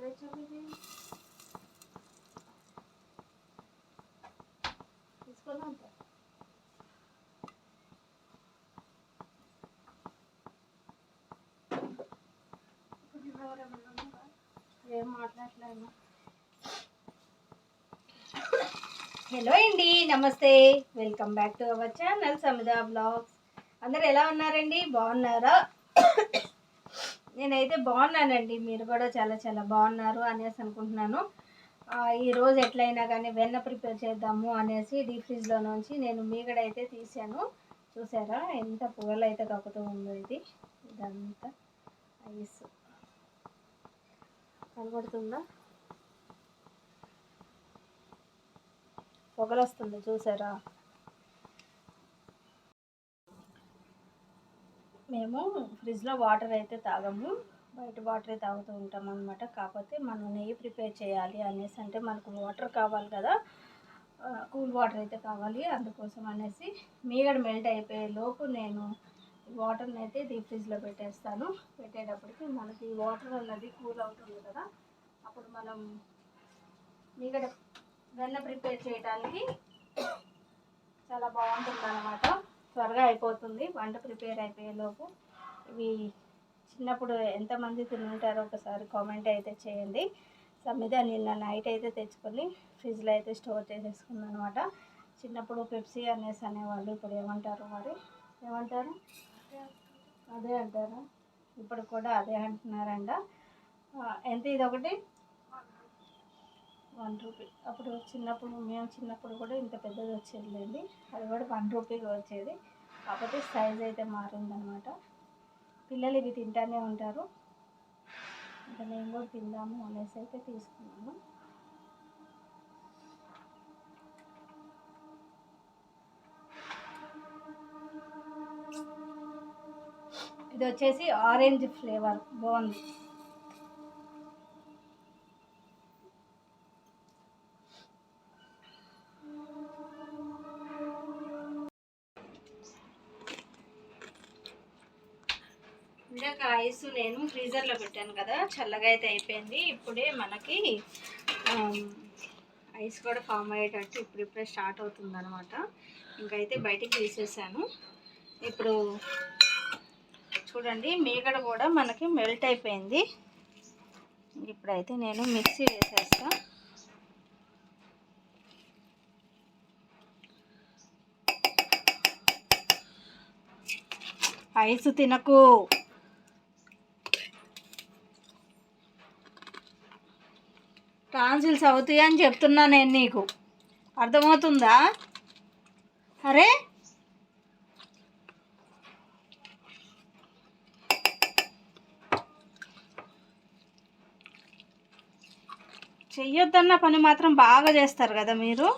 ఏం మాట్లాడలేము. హలో అండి, నమస్తే, welcome back to our channel Samidha blogs. అందరు ఎలా ఉన్నారండి? బాగున్నారా? నేనైతే బాగున్నానండి. మీరు కూడా చాలా చాలా బాగున్నారు అనేసి అనుకుంటున్నాను. ఈరోజు ఎట్లయినా కానీ వెన్న ప్రిపేర్ చేద్దాము అనేసి డీప్ ఫ్రిడ్జ్లో నుంచి నేను మీగడైతే తీసాను. చూసారా ఎంత పొగలు అయితే కక్కుతూ ఉందో. ఇదంతా ఐస్ కనబడుతుందా? పొగలు వస్తుంది చూసారా. మేము ఫ్రిడ్జ్లో వాటర్ అయితే తాగము, బయట వాటరే తాగుతూ ఉంటాం అనమాట. కాకపోతే మనం నెయ్యి ప్రిపేర్ చేయాలి అనేసి అంటే మనకు వాటర్ కావాలి కదా, కూల్ వాటర్ అయితే కావాలి. అందుకోసం అనేసి మీగడ మెల్ట్ అయిపోయే లోపు నేను వాటర్ని అయితే డీప్ ఫ్రిడ్జ్లో పెట్టేస్తాను. పెట్టేటప్పటికి మనకి వాటర్ అన్నది కూల్ అవుతుంది కదా, అప్పుడు మనం మీగడ వెన్న ప్రిపేర్ చేయడానికి చాలా బాగుంటుంది అన్నమాట. త్వరగా అయిపోతుంది వంట ప్రిపేర్ అయిపోయేలోపు. ఇవి చిన్నప్పుడు ఎంతమంది తింటారో ఒకసారి కామెంట్ అయితే చేయండి. సమిధ నిన్న నైట్ అయితే తెచ్చుకొని ఫ్రిడ్జ్లో అయితే స్టోర్ చేసేసుకుంది అనమాట. చిన్నప్పుడు పెప్సీ అనేసి అనేవాళ్ళు, ఇప్పుడు ఏమంటారు మరి? ఏమంటారు? అదే అంటారా? ఇప్పుడు కూడా అదే అంటున్నారంట. ఎంత ఇది ఒకటి? 1 రూపీ. అప్పుడు మేము చిన్నప్పుడు కూడా ఇంత పెద్దది వచ్చేదిలేండి, అది కూడా 1 రూపీకి వచ్చేది. కాకపోతే సైజ్ అయితే మారిందనమాట. పిల్లలు ఇవి తింటానే ఉంటారు, ఇంకా నేను కూడా తిందాము అనేసి అయితే తీసుకున్నాను. ఇది వచ్చేసి ఆరెంజ్ ఫ్లేవర్, బాగుంది. ఇందాక ఐస్ నేను ఫ్రీజర్లో పెట్టాను కదా, చల్లగా అయితే అయిపోయింది. ఇప్పుడే మనకి ఐస్ కూడా ఫామ్ అయ్యేటట్టు ఇప్పుడిప్పుడే స్టార్ట్ అవుతుంది అనమాట. ఇంకైతే బయటికి తీసేసాను. ఇప్పుడు చూడండి, మీగడ కూడా మనకి మెల్ట్ అయిపోయింది. ఇప్పుడైతే నేను మిక్సీ వేసేస్తా. ఐస్ తినకు, టాన్సిల్స్ అవుతాయి అని చెప్తున్నా నేను నీకు, అర్థమవుతుందా? అరే చెయ్యొద్దన్న పని మాత్రం బాగా చేస్తారు కదా మీరు.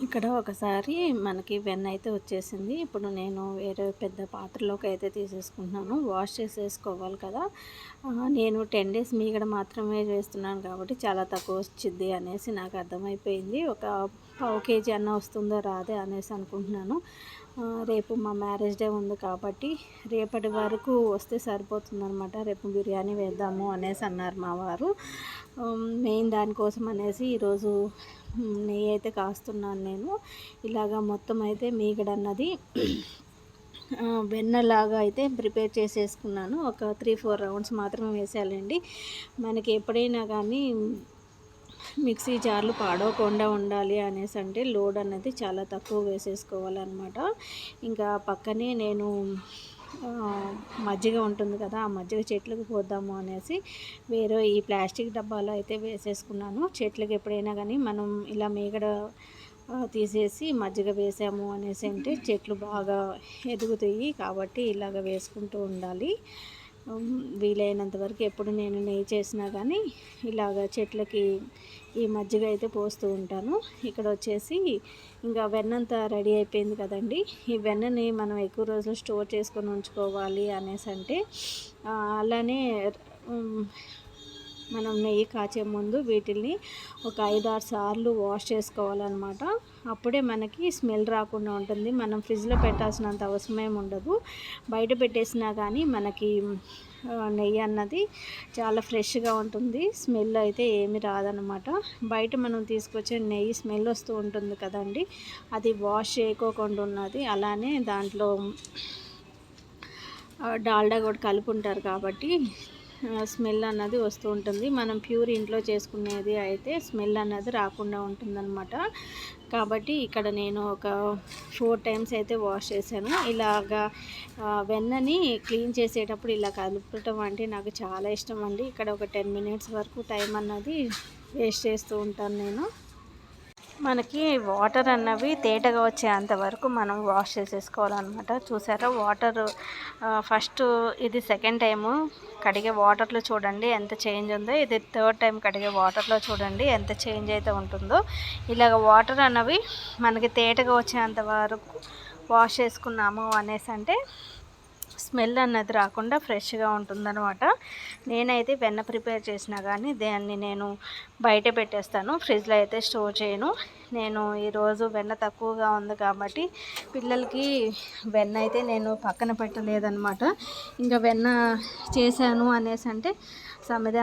ఇక్కడ ఒకసారి మనకి వెన్న అయితే వచ్చేసింది. ఇప్పుడు నేను వేరే పెద్ద పాత్రలోకి అయితే తీసేసుకుంటున్నాను. వాష్ చేసేసుకోవాలి కదా. నేను 10 డేస్ మీగడ మాత్రమే వేస్తున్నాను కాబట్టి చాలా తక్కువ వచ్చింది అనేసి నాకు అర్థమైపోయింది. ఒక 1/2 కేజీ అన్న వస్తుందో రాదే అనేసి అనుకుంటున్నాను. రేపు మా మ్యారేజ్ డే ఉంది కాబట్టి రేపటి వరకు వస్తే సరిపోతుందనమాట. రేపు బిర్యానీ వేద్దాము అనేసి అన్నారు మా వారు. మెయిన్ దానికోసం అనేసి ఈరోజు నెయ్యి అయితే కాస్తున్నాను నేను. ఇలాగా మొత్తం అయితే మీగడన్నది వెన్నలాగా అయితే ప్రిపేర్ చేసేసుకున్నాను. ఒక 3-4 రౌండ్స్ మాత్రమే వేసేయాలండి. మనకి ఎప్పుడైనా కానీ మిక్సీ జార్లు పాడవకుండా ఉండాలి అనేసి అంటే లోడ్ అనేది చాలా తక్కువ వేసేసుకోవాలన్నమాట. ఇంకా పక్కనే నేను మజ్జిగ ఉంటుంది కదా, ఆ మజ్జిగ చెట్లకు పోద్దాము అనేసి వేరే ఈ ప్లాస్టిక్ డబ్బాలో అయితే వేసేసుకున్నాను. చెట్లకు ఎప్పుడైనా కానీ మనం ఇలా మీగడ తీసేసి మజ్జిగ వేసాము అనేసి అంటే చెట్లు బాగా ఎదుగుతాయి, కాబట్టి ఇలాగ వేసుకుంటూ ఉండాలి. వీలైనంత వరకు ఎప్పుడు నేను నెయ్యి చేసినా కానీ ఇలాగ చెట్లకి ఈ మజ్జిగ అయితే పోస్తూ ఉంటాను. ఇక్కడ వచ్చేసి ఇంకా వెన్నంతా రెడీ అయిపోయింది కదండి. ఈ వెన్నని మనం ఎక్కువ రోజులు స్టోర్ చేసుకొని ఉంచుకోవాలి అనేసి అంటే అలానే మనం నెయ్యి కాచే ముందు వీటిల్ని ఒక 5-6 సార్లు వాష్ చేసుకోవాలన్నమాట. అప్పుడే మనకి స్మెల్ రాకుండా ఉంటుంది. మనం ఫ్రిడ్జ్లో పెట్టాల్సినంత అవసరం ఉండదు. బయట పెట్టేసినా కానీ మనకి నెయ్యి అన్నది చాలా ఫ్రెష్గా ఉంటుంది. స్మెల్ అయితే ఏమి రాదనమాట. బయట మనం తీసుకొచ్చే నెయ్యి స్మెల్ వస్తూ ఉంటుంది కదండి, అది వాష్ చేయకోకుండా ఉన్నది. అలానే దాంట్లో డాల్డా కూడా కలుపుంటారు కాబట్టి స్మెల్ అన్నది వస్తూ ఉంటుంది. మనం ప్యూర్ ఇంట్లో చేసుకునేది అయితే స్మెల్ అన్నది రాకుండా ఉంటుందన్నమాట. కాబట్టి ఇక్కడ నేను ఒక 4 టైమ్స్ అయితే వాష్ చేశాను. ఇలాగా వెన్నని క్లీన్ చేసేటప్పుడు ఇలా కలుపుకోవటం అంటే నాకు చాలా ఇష్టం అండి. ఇక్కడ ఒక 10 మినిట్స్ వరకు టైం అన్నది వేస్ట్ చేస్తూ ఉంటాను నేను. మనకి వాటర్ అన్నవి తేటగా వచ్చేంత వరకు మనం వాష్ చేసేసుకోవాలన్నమాట. చూసారా, వాటర్ ఫస్ట్ ఇది సెకండ్ టైము కడిగే వాటర్లో చూడండి ఎంత చేంజ్ ఉందో, ఇది థర్డ్ టైం కడిగే వాటర్లో చూడండి ఎంత చేంజ్ అయితే ఉంటుందో. ఇలాగ వాటర్ అన్నవి మనకి తేటగా వచ్చేంత వరకు వాష్ చేసుకున్నాము అనేసి అంటే స్మెల్ అన్నది రాకుండా ఫ్రెష్గా ఉంటుందన్నమాట. నేనైతే వెన్న ప్రిపేర్ చేసినా కానీ దాన్ని నేను బయట పెట్టేస్తాను, ఫ్రిడ్జ్లో అయితే స్టోర్ చేయను. నేను ఈరోజు వెన్న తక్కువగా ఉంది కాబట్టి పిల్లలకి వెన్న అయితే నేను పక్కన పెట్టలేదన్నమాట. ఇంకా వెన్న చేశాను అనేసి అంటే సమిద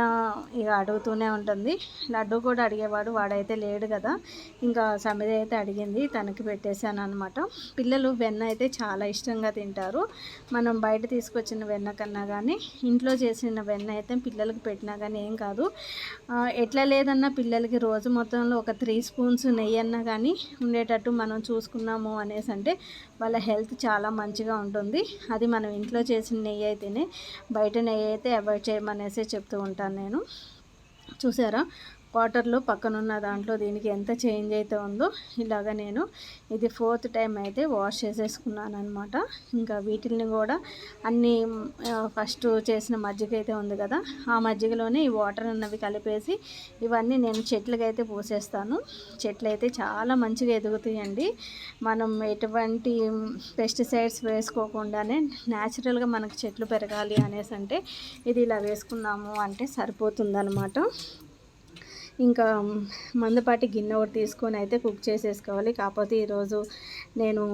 ఇక అడుగుతూనే ఉంటుంది. లడ్డు కూడా అడిగేవాడు, వాడైతే లేడు కదా. ఇంకా సమిద అయితే అడిగింది, తనకి పెట్టేశాను అనమాట. పిల్లలు వెన్న అయితే చాలా ఇష్టంగా తింటారు. మనం బయట తీసుకొచ్చిన వెన్న కన్నా కానీ ఇంట్లో చేసిన వెన్న అయితే పిల్లలకి పెట్టినా కానీ ఏం కాదు. ఎట్లా లేదన్నా పిల్లలకి రోజు మొత్తంలో ఒక 3 స్పూన్స్ నెయ్యి అన్నా కానీ ఉండేటట్టు మనం చూసుకున్నాము అనేసి అంటే వాళ్ళ హెల్త్ చాలా మంచిగా ఉంటుంది. అది మనం ఇంట్లో చేసిన నెయ్యి అయితేనే, బయట నెయ్యి అయితే అవాయిడ్ చేయమనేసి చెప్తూ ఉంటాను నేను. చూసారా, వాటర్లో పక్కనున్న దాంట్లో దీనికి ఎంత చేంజ్ అయితే ఉందో. ఇలాగ నేను ఇది 4th టైం అయితే వాష్ చేసేసుకున్నాను అనమాట. ఇంకా వీటిని కూడా అన్నీ ఫస్ట్ చేసిన మజ్జిగ అయితే ఉంది కదా, ఆ మజ్జిగలోనే ఈ వాటర్ అన్నవి కలిపేసి ఇవన్నీ నేను చెట్లకైతే పోసేస్తాను. చెట్లు అయితే చాలా మంచిగా ఎదుగుతాయండి. మనం ఎటువంటి పెస్టిసైడ్స్ వేసుకోకుండానే న్యాచురల్గా మనకు చెట్లు పెరగాలి అనేసి అంటే ఇది ఇలా వేసుకున్నాము అంటే సరిపోతుందన్నమాట. ఇంకా మందపాటి గిన్నె ఒకటి తీసుకొని అయితే కుక్ చేసేసుకోవాలి. కాకపోతే ఈరోజు నేను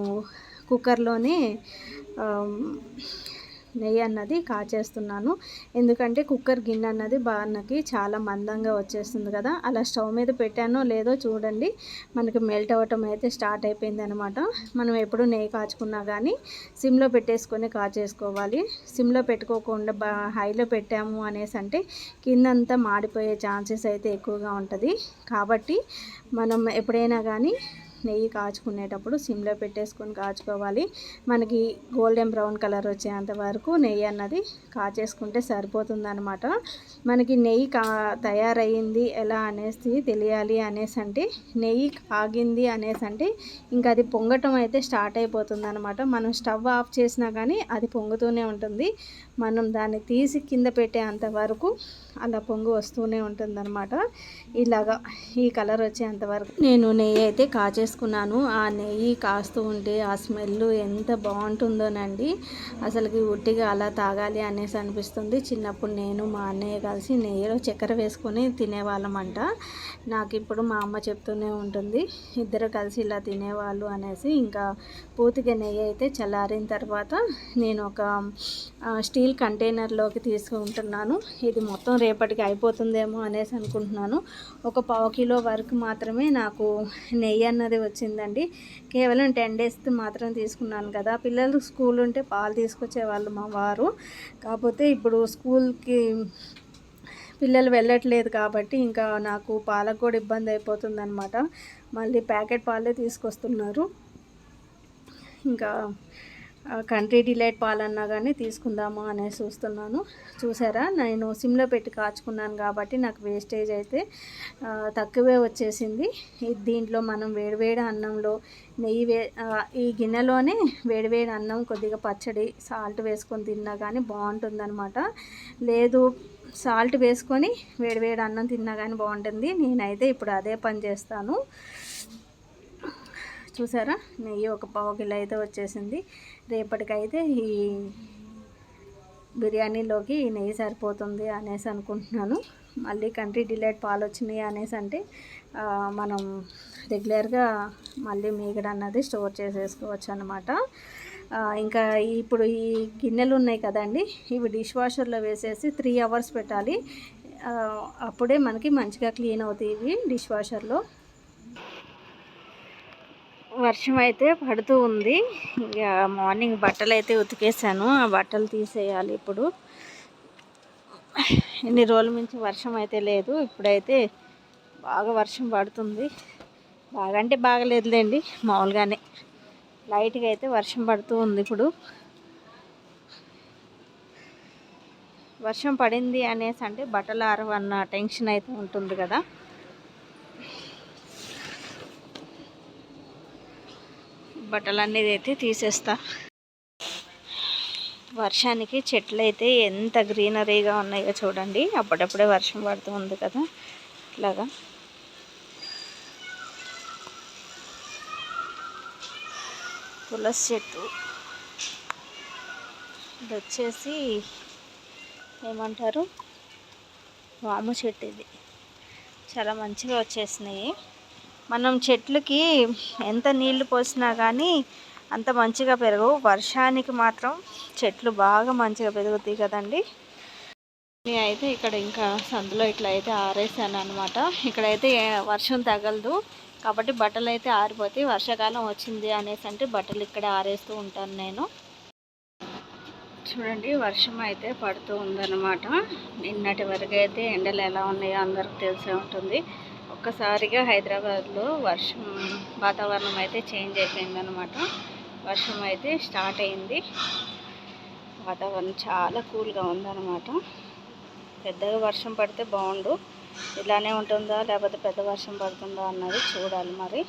కుక్కర్లోనే నెయ్యి అన్నది కాచేస్తున్నాను. ఎందుకంటే కుక్కర్ గిన్నె అన్నది బాగా చాలా మందంగా వచ్చేస్తుంది కదా. అలా స్టవ్ మీద పెట్టానో లేదో చూడండి, మనకి మెల్ట్ అవ్వటం అయితే స్టార్ట్ అయిపోయింది అనమాట. మనం ఎప్పుడు నెయ్యి కాచుకున్నా కానీ సిమ్లో పెట్టేసుకొని కాచేసుకోవాలి. సిమ్లో పెట్టుకోకుండా హైలో పెట్టాము అనేసి అంటే కిందంతా మాడిపోయే ఛాన్సెస్ అయితే ఎక్కువగా ఉంటుంది. కాబట్టి మనం ఎప్పుడైనా కానీ నెయ్యి కాచుకునేటప్పుడు సిమ్లో పెట్టేసుకొని కాచుకోవాలి. మనకి గోల్డెన్ బ్రౌన్ కలర్ వచ్చేంత వరకు నెయ్యి అన్నది కాచేసుకుంటే సరిపోతుందన్నమాట. మనకి నెయ్యి తయారయ్యింది ఎలా అనేసి తెలియాలి అనేసి అంటే నెయ్యి కాగింది అనేసి అంటే ఇంకా అది పొంగటం అయితే స్టార్ట్ అయిపోతుంది అనమాట. మనం స్టవ్ ఆఫ్ చేసినా కానీ అది పొంగుతూనే ఉంటుంది. మనం దాన్ని తీసి కింద పెట్టేంత వరకు అలా పొంగు వస్తూనే ఉంటుందన్నమాట. ఇలాగా ఈ కలర్ వచ్చేంత వరకు నేను నెయ్యి అయితే కాచేసుకున్నాను. ఆ నెయ్యి కాస్తూ ఉంటే ఆ స్మెల్ ఎంత బాగుంటుందోనండి. అసలుకి ఉట్టిగా అలా తాగాలి అనేసి అనిపిస్తుంది. చిన్నప్పుడు నేను మా అన్నయ్య కలిసి నెయ్యిలో చక్కెర వేసుకొని తినేవాళ్ళమంట. నాకు ఇప్పుడు మా అమ్మ చెప్తూనే ఉంటుంది, ఇద్దరు కలిసి ఇలా తినేవాళ్ళు అనేసి. ఇంకా పూర్తిగా నెయ్యి అయితే చల్లారిన తర్వాత నేను ఒక స్టీల్ కంటైనర్లోకి తీసుకుంటున్నాను. ఇది మొత్తం రేపటికి అయిపోతుందేమో అనేసి అనుకుంటున్నాను. ఒక 1/4 కిలో వరకు మాత్రమే నాకు నెయ్యి అన్నది వచ్చిందండి. కేవలం 10 డేస్ మాత్రం తీసుకున్నాను కదా. పిల్లలు స్కూల్ ఉంటే పాలు తీసుకొచ్చేవాళ్ళు మా వారు. కాకపోతే ఇప్పుడు స్కూల్కి పిల్లలు వెళ్ళట్లేదు కాబట్టి ఇంకా నాకు పాలకు కూడా ఇబ్బంది అయిపోతుంది అనమాట. మళ్ళీ ప్యాకెట్ పాలే తీసుకొస్తున్నారు. ఇంకా కంట్రీ డిలైట్ పాలన్నా కానీ తీసుకుందాము అనేసి చూస్తున్నాను. చూసారా, నేను సిమ్లో పెట్టి కాచుకున్నాను కాబట్టి నాకు వేస్టేజ్ అయితే తక్కువే వచ్చేసింది. దీంట్లో మనం వేడివేడి అన్నంలో నెయ్యి ఈ గిన్నెలోనే వేడివేడి అన్నం కొద్దిగా పచ్చడి సాల్ట్ వేసుకొని తిన్నా కానీ బాగుంటుందన్నమాట. లేదు సాల్ట్ వేసుకొని వేడివేడి అన్నం తిన్నా కానీ బాగుంటుంది. నేనైతే ఇప్పుడు అదే పని చేస్తాను. చూసారా, నెయ్యి ఒక పావు కిలో అయితే వచ్చేసింది. రేపటికైతే ఈ బిర్యానీలోకి ఈ నెయ్యి సరిపోతుంది అనేసి అనుకుంటున్నాను. మళ్ళీ కంట్రీ డిలైట్ పాలు వచ్చినాయి అనేసి అంటే మనం రెగ్యులర్గా మళ్ళీ మీగడ అన్నది స్టోర్ చేసేసుకోవచ్చు అనమాట. ఇంకా ఇప్పుడు ఈ గిన్నెలు ఉన్నాయి కదండి, ఇవి డిష్ వాషర్లో వేసేసి 3 అవర్స్ పెట్టాలి. అప్పుడే మనకి మంచిగా క్లీన్ అవుతాయి ఇవి డిష్ వాషర్లో. వర్షం అయితే పడుతూ ఉంది. ఇక మార్నింగ్ బట్టలు అయితే ఉతికేసాను, ఆ బట్టలు తీసేయాలి ఇప్పుడు. ఎన్ని రోజుల నుంచి వర్షం అయితే లేదు, ఇప్పుడైతే బాగా వర్షం పడుతుంది. బాగా అంటే బాగలేదులేండి, మామూలుగానే లైట్గా అయితే వర్షం పడుతూ ఉంది. ఇప్పుడు వర్షం పడింది అనేసి అంటే బట్టలు ఆరవన్న టెన్షన్ అయితే ఉంటుంది కదా. బట్టలన్నీ అయితే తీసేస్తా. వర్షానికి చెట్లు అయితే ఎంత గ్రీనరీగా ఉన్నాయో చూడండి. అప్పుడప్పుడే వర్షం పడుతూ ఉంది కదా, ఇట్లాగా తులసి చెట్టు, ఇది వచ్చేసి ఏమంటారు, వాము చెట్టు. ఇది చాలా మంచిగా వచ్చేసినాయి. మనం చెట్లకి ఎంత నీళ్లు పోసినా కానీ అంత మంచిగా పెరగవు. వర్షానికి మాత్రం చెట్లు బాగా మంచిగా పెరుగుతాయి కదండి. నేను అయితే ఇక్కడ ఇంకా సందులో ఇట్లా అయితే ఆరేసాను అనమాట. ఇక్కడైతే వర్షం తగలదు కాబట్టి బట్టలు అయితే ఆరిపోతాయి. వర్షాకాలం వచ్చింది అనేసి అంటే బట్టలు ఇక్కడ ఆరేస్తూ ఉంటాను నేను. చూడండి, వర్షం అయితే పడుతూ ఉందన్నమాట. నిన్నటి వరకు అయితే ఎండలు ఎలా ఉన్నాయో అందరికి తెలిసే ఉంటుంది. ఒక్కసారిగా హైదరాబాద్లో వర్షం వాతావరణం అయితే చేంజ్ అయిపోయిందనమాట. వర్షం అయితే స్టార్ట్ అయింది. వాతావరణం చాలా కూల్గా ఉందన్నమాట. పెద్దగా వర్షం పడితే బాగుండు. ఇలానే ఉంటుందా లేకపోతే పెద్ద వర్షం పడుతుందా అన్నది చూడాలి మరి.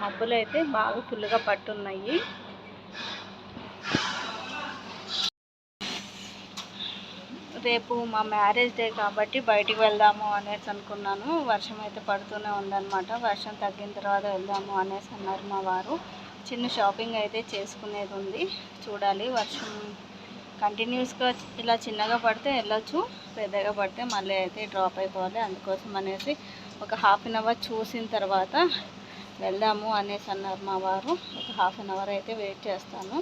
మబ్బులు అయితే బాగా ఫుల్గా పట్టున్నాయి. రేపు మా మ్యారేజ్ డే కాబట్టి బయటికి వెళ్దాము అనేసి అనుకున్నాను. వర్షం అయితే పడుతూనే ఉందన్నమాట. వర్షం తగ్గిన తర్వాత వెళ్దాము అనేసి అన్నారు మా వారు. చిన్న షాపింగ్ అయితే చేసుకునేది ఉంది, చూడాలి. వర్షం కంటిన్యూస్గా ఇలా చిన్నగా పడితే వెళ్ళొచ్చు, పెద్దగా పడితే మళ్ళీ అయితే డ్రాప్ అయిపోవాలి. అందుకోసం అనేసి ఒక ½ అన్ అవర్ చూసిన తర్వాత వెళ్దాము అనేసి అన్నారు మా వారు. ఒక ½ అన్ అవర్ అయితే వెయిట్ చేస్తాను.